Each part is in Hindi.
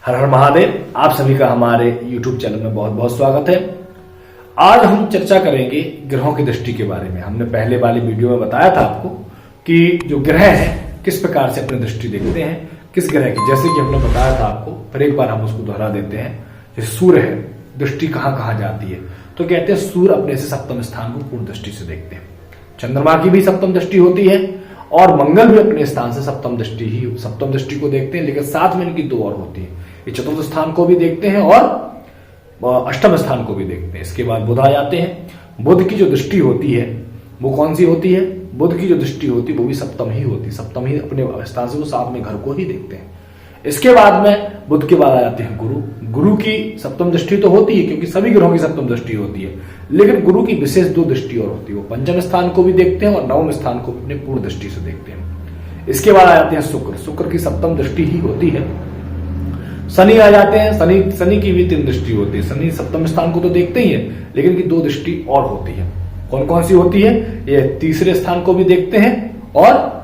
हर हर महादेव। आप सभी का हमारे YouTube चैनल में बहुत बहुत स्वागत है। आज हम चर्चा करेंगे ग्रहों की दृष्टि के बारे में। हमने पहले वाली वीडियो में बताया था आपको कि जो ग्रह हैं किस प्रकार से अपनी दृष्टि देखते हैं, किस ग्रह की, जैसे कि हमने बताया था आपको, फिर एक बार हम उसको दोहरा देते हैं। जैसे सूर्य है, दृष्टि कहाँ कहाँ जाती है, तो कहते हैं सूर्य अपने से सप्तम स्थान को पूर्ण दृष्टि से देखते हैं। चंद्रमा की भी सप्तम दृष्टि होती है और मंगल भी अपने स्थान से सप्तम दृष्टि को देखते हैं, लेकिन साथ में इनकी दो और होती है। ये चतुर्थ स्थान को भी देखते हैं और अष्टम स्थान को भी देखते हैं। इसके बाद बुध आ जाते हैं। बुध की जो दृष्टि होती है वो कौन सी होती है? बुध की जो दृष्टि होती है वो भी सप्तम ही होती है। सप्तम ही अपने स्थान से वो साथ में घर को ही देखते हैं। इसके बाद में बुध के बाद आ जाते हैं गुरु। गुरु की सप्तम दृष्टि तो होती है क्योंकि सभी ग्रहों की सप्तम दृष्टि होती है, लेकिन गुरु की विशेष दो दृष्टि और होती है। वो पंचम स्थान को भी देखते हैं और नवम स्थान को अपने पूर्ण दृष्टि से देखते हैं। इसके बाद आ जाते हैं शुक्र। शुक्र की सप्तम दृष्टि ही होती है। शनि आ जाते हैं। शनि की भी तीन दृष्टि होती है। शनि सप्तम स्थान को तो देखते ही है, लेकिन की दो दृष्टि और होती है। कौन कौन सी होती है? ये तीसरे स्थान को भी देखते हैं और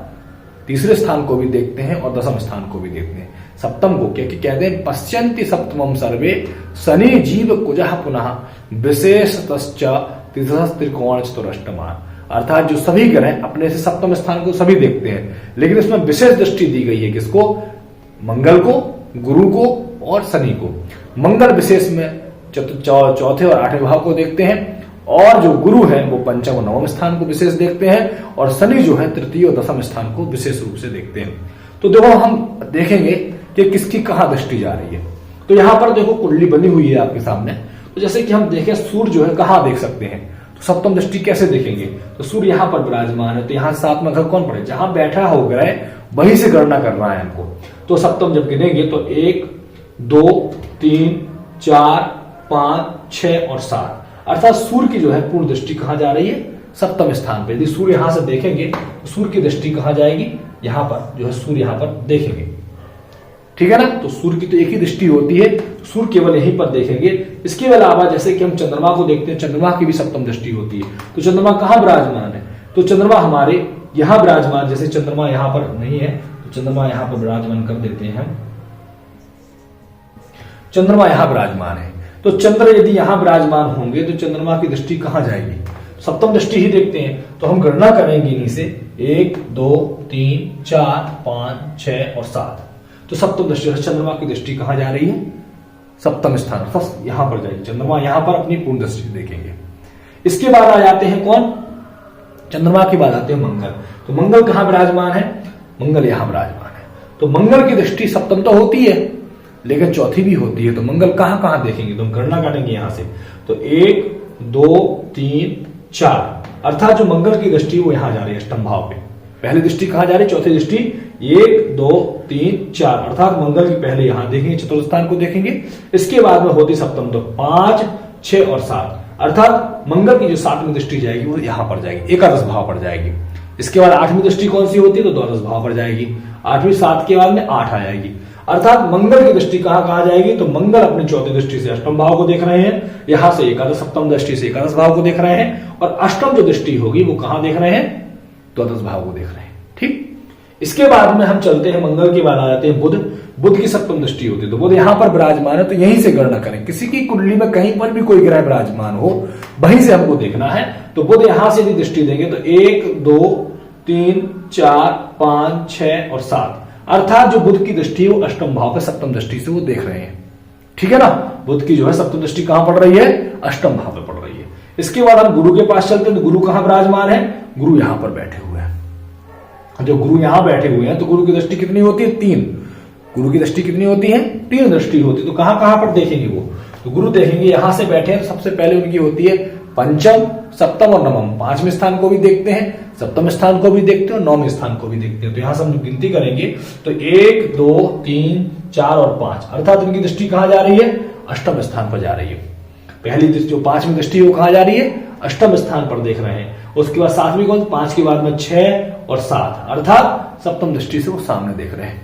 दसम स्थान को भी देखते हैं। सप्तम को क्या कहते हैं? पश्यन्ति सप्तमम सर्वे शनि जीव कुजः पुनः विशेष त्रिकोण चतुरष्टमान। अर्थात जो सभी ग्रह अपने से सप्तम स्थान को सभी देखते हैं, लेकिन इसमें विशेष दृष्टि दी गई है। किसको? मंगल को, गुरु को और शनि को। मंगल विशेष में चौथे और आठवें भाव को देखते हैं, और जो गुरु है वो पंचम और नवम स्थान को विशेष देखते हैं, और शनि जो है तृतीय और दसम स्थान को विशेष रूप से देखते हैं। तो देखो हम देखेंगे कि किसकी कहां दृष्टि जा रही है। तो यहां पर देखो कुंडली बनी हुई है आपके सामने। तो जैसे कि हम देखें सूर्य जो है कहां देख सकते हैं, तो सप्तम दृष्टि कैसे देखेंगे? तो सूर्य यहां पर विराजमान है, तो यहां साथ में घर कौन पड़े? जहां बैठा हो ग्रह वहीं से गणना करना है हमको। तो सप्तम जब गिनेंगे तो 1, 2, 3, 4, 5, 6 और 7, अर्थात सूर्य की जो है पूर्ण दृष्टि कहां जा रही है? सप्तम स्थान पे। यदि सूर्य यहां से देखेंगे तो सूर्य की दृष्टि कहां जाएगी? यहां पर जो है सूर्य यहां पर देखेंगे, ठीक है ना। तो सूर्य की तो एक ही दृष्टि होती है, सूर्य केवल यहीं पर देखेंगे। इसके अलावा जैसे कि हम चंद्रमा को देखते हैं, चंद्रमा की भी सप्तम दृष्टि होती है। तो चंद्रमा कहां विराजमान है? तो चंद्रमा हमारे यहां विराजमान, जैसे चंद्रमा यहां पर नहीं है तो चंद्रमा यहां पर विराजमान कर देते हैं। चंद्रमा यहां विराजमान है, तो चंद्र यदि यहां विराजमान होंगे तो चंद्रमा की दृष्टि कहां जाएगी? सप्तम दृष्टि ही देखते हैं। तो हम गणना करेंगे इन्हीं से 1, 2, 3, 4, 5, 6 और 7। तो सप्तम दृष्टि चंद्रमा की दृष्टि कहां जा रही है? सप्तम स्थान, यहां पर जाएगी। चंद्रमा यहां पर अपनी पूर्ण दृष्टि देखेंगे। इसके बाद आ जाते हैं कौन? चंद्रमा के बाद आते हैं मंगल। तो मंगल कहां विराजमान है? मंगल यहां विराजमान है। तो मंगल की दृष्टि सप्तम तो होती है, लेकिन चौथी भी होती है। तो मंगल कहां कहां देखेंगे? तो हम गणना करेंगे यहां से। तो 1, 2, 3, 4, अर्थात जो मंगल की दृष्टि वो यहां जा रही है अष्टम भाव पे। पहली दृष्टि कहां जा रही है? चौथी दृष्टि 1, 2, 3, 4, अर्थात मंगल की पहले यहां देखेंगे, चतुर्थ स्थान को देखेंगे। इसके बाद में होती सप्तम, तो 5, 6 और 7, अर्थात मंगल की जो सातवीं दृष्टि जाएगी वो यहां पर जाएगी, एकादश भाव पर जाएगी। इसके बाद आठवीं दृष्टि कौन सी होती है? तो द्वादश भाव पर जाएगी। 8वीं 7 के बाद में 8 आ जाएगी। अर्थात मंगल की दृष्टि कहां कहां जाएगी? तो मंगल अपनी चौथी दृष्टि से अष्टम भाव को देख रहे हैं, यहां से एकादश, सप्तम दृष्टि से एकादश भाव को देख रहे हैं, और अष्टम जो दृष्टि होगी वो कहां देख रहे हैं? द्वादश भाव को देख रहे हैं, ठीक। इसके बाद में हम चलते हैं, मंगल के बाद आ जाते हैं बुध। बुध की सप्तम दृष्टि होती है, तो बुध यहां पर विराजमान है, तो यहीं से गणना करें। किसी की कुंडली में कहीं पर भी कोई ग्रह विराजमान हो, वहीं से हमको देखना है। तो बुध यहां से भी दृष्टि देंगे तो 1, 2, 3, 4, 5, 6 और 7, अर्थात जो बुध की दृष्टि है वो अष्टम भाव पे सप्तम दृष्टि से वो देख रहे हैं, ठीक है ना। बुध की जो है सप्तम दृष्टि कहां पड़ रही है? अष्टम भाव पे पड़ रही है। इसके बाद हम गुरु के पास चलते हैं, तो गुरु कहां विराजमान है? गुरु यहां पर बैठे हुए हैं। जो गुरु यहां बैठे हुए हैं तो गुरु की दृष्टि कितनी होती है? 3। गुरु की दृष्टि कितनी होती है? 3 दृष्टि होती है। तो कहां कहां पर देखेंगे वो? तो गुरु देखेंगे यहां से बैठे हैं, सबसे पहले उनकी होती है पंचम, सप्तम और नवम। 5वें स्थान को भी देखते हैं, सप्तम स्थान को भी देखते हैं और 9वें स्थान को भी देखते हैं। तो यहां से हम गिनती करेंगे तो 1, 2, 3, 4 और 5, अर्थात उनकी दृष्टि कहां जा रही है? अष्टम स्थान पर जा रही है। पहली दृष्टि जो 5वीं दृष्टि वो कहां जा रही है? अष्टम स्थान पर देख रहे हैं। उसके बाद 7वीं कौन? 5 के बाद में 6 और 7, अर्थात सप्तम दृष्टि से वो सामने देख रहे हैं।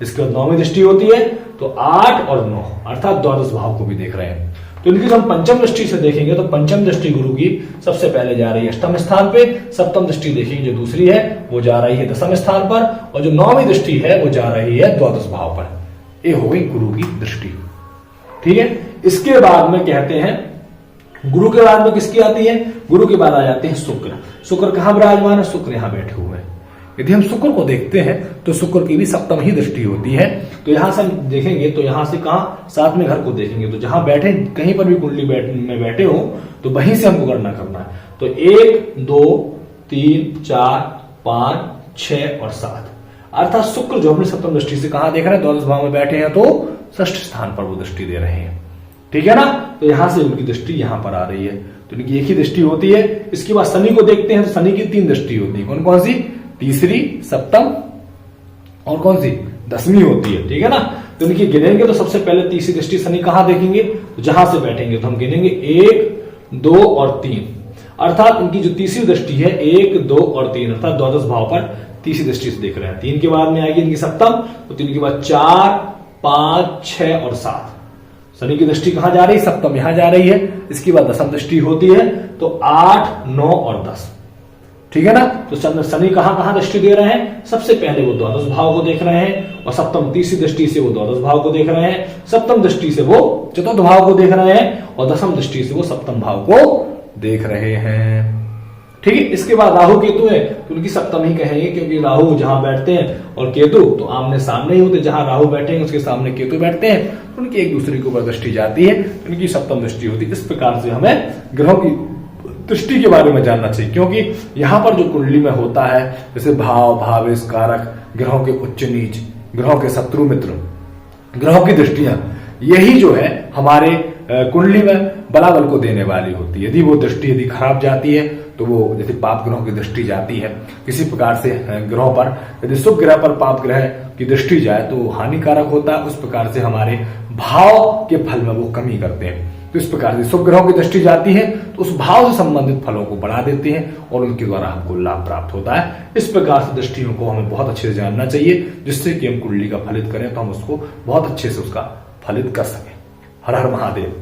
इसके बाद 9वीं दृष्टि होती है तो 8 और 9, अर्थात द्वादश भाव को भी देख रहे हैं। तो इनकी हम पंचम दृष्टि से देखेंगे तो पंचम दृष्टि गुरु की सबसे पहले जा रही है अष्टम स्थान पे। सप्तम दृष्टि देखेंगे जो दूसरी है वो जा रही है दसम स्थान पर, और जो 9वीं दृष्टि है वो जा रही है द्वादश भाव पर। ये हो गई गुरु की दृष्टि। ठीक है, इसके बाद में कहते हैं गुरु के बाद में किसकी आती है, गुरु के बाद आ जाते हैं शुक्र। शुक्र कहां विराजमान है, शुक्र यहां बैठे हुए हैं। यदि हम शुक्र को देखते हैं तो शुक्र की भी सप्तम ही दृष्टि होती है। तो यहां से हम देखेंगे तो यहां से कहां, सातवें घर को देखेंगे, तो जहां बैठे कहीं पर भी कुंडली में बैठे हो तो वहीं से हमको गणना करना है। तो 1 2 3 4 5 6 और 7, अर्थात शुक्र जो अपनी सप्तम दृष्टि से कहां देख रहे हैं, द्वादश भाव में बैठे हैं, तो षष्ठ स्थान पर वो दृष्टि दे रहे हैं। ठीक है ना, तो यहां से उनकी दृष्टि यहां पर आ रही है, तो इनकी एक ही दृष्टि होती है। इसके बाद शनि को देखते हैं तो शनि की 3 दृष्टि होती है। कौन कौन सी, तीसरी, सप्तम और कौन सी, दसवीं होती है। ठीक है ना, तो इनकी गिनेंगे तो सबसे पहले तीसरी दृष्टि शनि कहां देखेंगे, तो जहां से बैठेंगे तो हम गिनेंगे 1 2 और 3, अर्थात इनकी जो तीसरी दृष्टि है 1 2 और 3, अर्थात द्वादश भाव पर तीसरी दृष्टि से देख रहे हैं। 3 के बाद में आएगी इनकी सप्तम, तो 3 के बाद 4 5 6 और 7। शनि की दृष्टि कहां जा रही है, सप्तम यहां जा रही है। इसके बाद दसम दृष्टि होती है, तो 8 9 और 10। ठीक है ना, तो शनि कहां कहां दृष्टि दे रहे हैं, सबसे पहले वो द्वादश भाव को देख रहे हैं, और सप्तम तीसरी दृष्टि से वो द्वादश भाव को देख रहे हैं, सप्तम दृष्टि से वो चतुर्थ भाव को देख रहे हैं, और दसम दृष्टि से वो सप्तम भाव को देख रहे हैं। ठीक है, इसके बाद राहु केतु है तो उनकी सप्तम ही कहेंगे, क्योंकि राहु जहां बैठते हैं और केतु तो आमने सामने ही होते, जहां राहु बैठेंगे उसके सामने केतु बैठते हैं, तो उनकी एक दूसरे के ऊपर दृष्टि जाती है, तो उनकी सप्तम दृष्टि होती है। इस प्रकार से हमें ग्रहों की दृष्टि के बारे में जानना चाहिए, क्योंकि यहां पर जो कुंडली में होता है, जैसे भाव भावेश कारक, ग्रहों के उच्च नीच, ग्रहों के शत्रु मित्र, ग्रहों की दृष्टियां, यही जो है हमारे कुंडली में बलाबल को देने वाली होती है। यदि वो दृष्टि यदि खराब जाती है तो वो जैसे पाप ग्रहों की दृष्टि जाती है, किसी प्रकार से ग्रहों पर यदि शुभ ग्रह पर पाप ग्रह की दृष्टि जाए तो हानिकारक होता है। उस प्रकार से हमारे भाव के फल में वो कमी करते हैं। तो इस प्रकार से शुभ ग्रहों की दृष्टि जाती है तो उस भाव से संबंधित फलों को बढ़ा देते हैं और उनके द्वारा हमको लाभ प्राप्त होता है। इस प्रकार से दृष्टियों को हमें बहुत अच्छे से जानना चाहिए, जिससे कि हम कुंडली का फलित करें तो हम उसको बहुत अच्छे से उसका फलित कर सकें। हर हर महादेव।